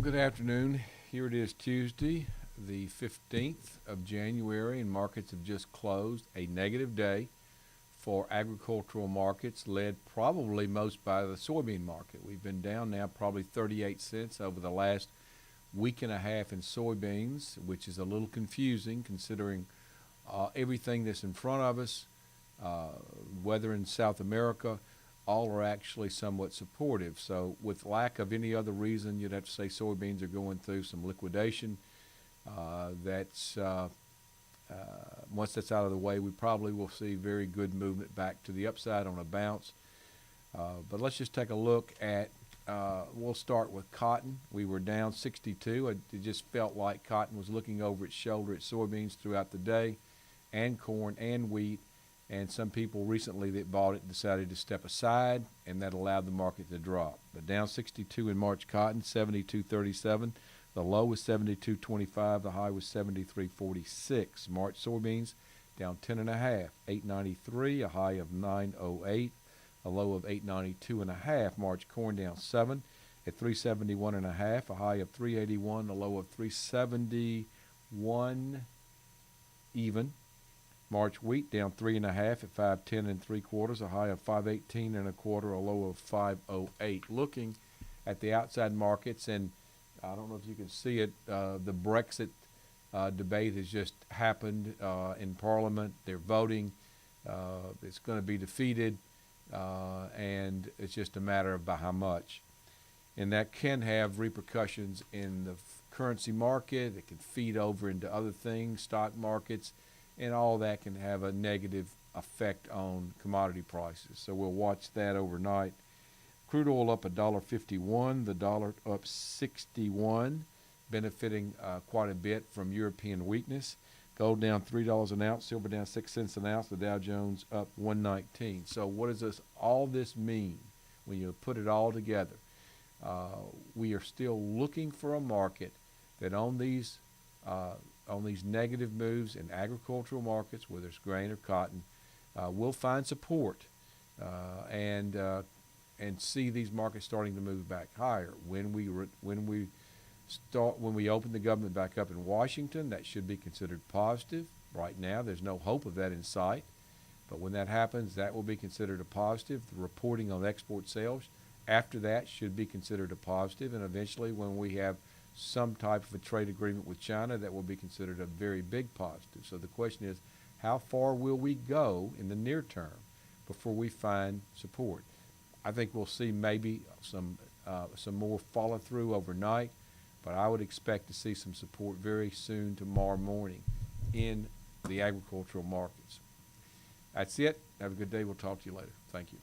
Good afternoon. Here it is Tuesday, the 15th of January, and markets have just closed. A negative day for agricultural markets, led probably most by the soybean market. We've been down now probably 38 cents over the last week and a half in soybeans, which is a little confusing considering everything that's in front of us, weather in South America. All are actually somewhat supportive. So with lack of any other reason, you'd have to say soybeans are going through some liquidation. Once that's out of the way, we probably will see very good movement back to the upside on a bounce. But let's just take a look at, we'll start with cotton. We were down 62. It just felt like cotton was looking over its shoulder at soybeans throughout the day, and corn and wheat. And some people recently that bought it decided to step aside, and that allowed the market to drop. But down 62 in March cotton, 72.37. The low was 72.25. The high was 73.46. March soybeans down 10.5, 8.93. A high of 9.08. A low of 8.92.5. March corn down 7 at 371.5. A high of 381. A low of 371 even. March wheat down 3.5 at 510 3/4, a high of 518 1/4, a low of 508. Looking at the outside markets, and I don't know if you can see it, the Brexit debate has just happened in Parliament. They're voting. It's going to be defeated, and it's just a matter of by how much. And that can have repercussions in the currency market. It can feed over into other things, stock markets, and all that can have a negative effect on commodity prices. So we'll watch that overnight. Crude oil up $1.51, the dollar up 61, benefiting quite a bit from European weakness. Gold down $3 an ounce, silver down 6 cents an ounce, the Dow Jones up 119. So what does all this mean when you put it all together? We are still looking for a market that on these negative moves in agricultural markets, whether it's grain or cotton, we'll find support and see these markets starting to move back higher. When we open the government back up in Washington, that should be considered positive. Right now, there's no hope of that in sight, but when that happens, that will be considered a positive. The reporting on export sales after that should be considered a positive, and eventually, when we have some type of a trade agreement with China, that will be considered a very big positive. So the question is, how far will we go in the near term before we find support? I think we'll see maybe some more follow through overnight, but I would expect to see some support very soon tomorrow morning in the agricultural markets. That's it. Have a good day. We'll talk to you later. Thank you.